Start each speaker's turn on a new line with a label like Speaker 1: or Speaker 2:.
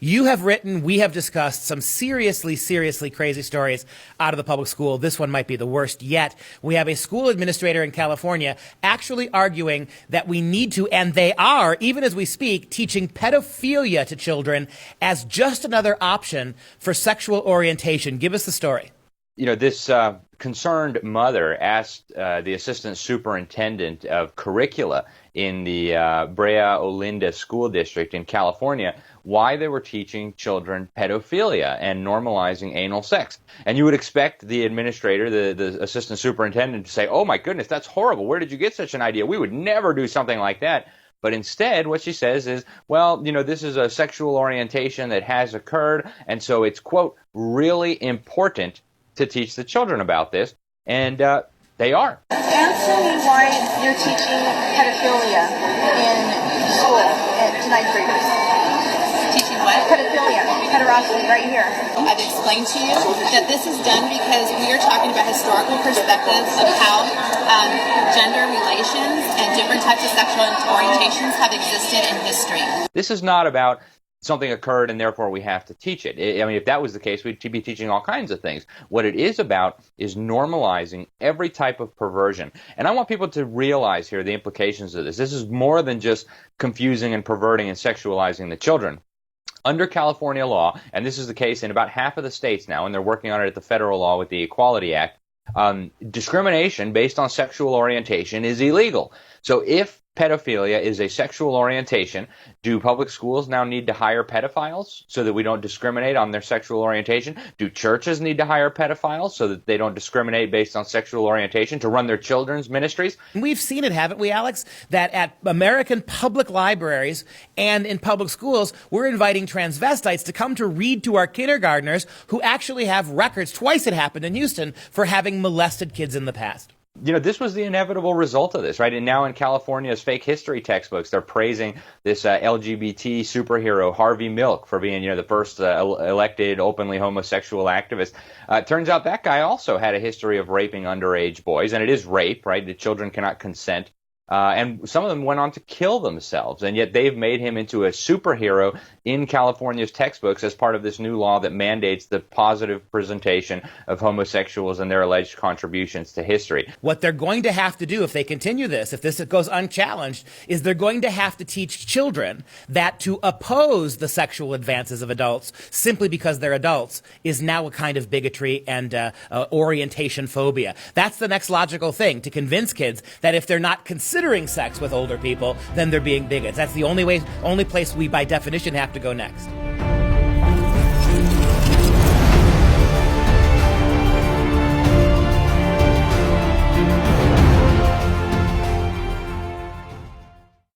Speaker 1: You have written, we have discussed some seriously crazy stories out of the public school. This one might be the worst yet. We have a school administrator in California actually arguing that we need to, and they are, even as we speak, teaching pedophilia to children as just another option for sexual orientation. Give us the story.
Speaker 2: You know, this concerned mother asked the assistant superintendent of curricula in the Brea Olinda School District in California why they were teaching children pedophilia and normalizing anal sex. And you would expect the administrator, the assistant superintendent, to say, "Oh my goodness, that's horrible. Where did you get such an idea? We would never do something like that." But instead, what she says is, well, you know, this is a sexual orientation that has occurred, and so it's, quote, really important to teach the children about this, and they are.
Speaker 3: Answer me why you're teaching pedophilia in school to ninth graders.
Speaker 4: Teaching what?
Speaker 3: Pedophilia, pederasty, right here.
Speaker 4: I've explained to you that this is done because we are talking about historical perspectives of how gender relations and different types of sexual orientations have existed in history.
Speaker 2: This is not about something occurred and therefore we have to teach it. I mean, if that was the case, we'd be teaching all kinds of things. What it is about is normalizing every type of perversion. And I want people to realize here the implications of this. This is more than just confusing and perverting and sexualizing the children. Under California law, and this is the case in about half of the states now, and they're working on it at the federal law with the Equality Act, discrimination based on sexual orientation is illegal. So if pedophilia is a sexual orientation, do public schools now need to hire pedophiles so that we don't discriminate on their sexual orientation? Do churches need to hire pedophiles so that they don't discriminate based on sexual orientation to run their children's ministries?
Speaker 1: We've seen it, haven't we, Alex? That at American public libraries and in public schools, we're inviting transvestites to come to read to our kindergartners who actually have records, twice it happened in Houston, for having molested kids in the past.
Speaker 2: You know, this was the inevitable result of this, right? And now in California's fake history textbooks, they're praising this LGBT superhero, Harvey Milk, for being, you know, the first elected openly homosexual activist. Turns out that guy also had a history of raping underage boys, and it is rape, right? The children cannot consent. And some of them went on to kill themselves, and yet they've made him into a superhero in California's textbooks as part of this new law that mandates the positive presentation of homosexuals and their alleged contributions to history.
Speaker 1: What they're going to have to do if they continue this, if this goes unchallenged, is they're going to have to teach children that to oppose the sexual advances of adults simply because they're adults is now a kind of bigotry and orientation phobia. That's the next logical thing, to convince kids that if they're not considering sex with older people, then they're being bigots. That's the only place we, by definition, have to go next.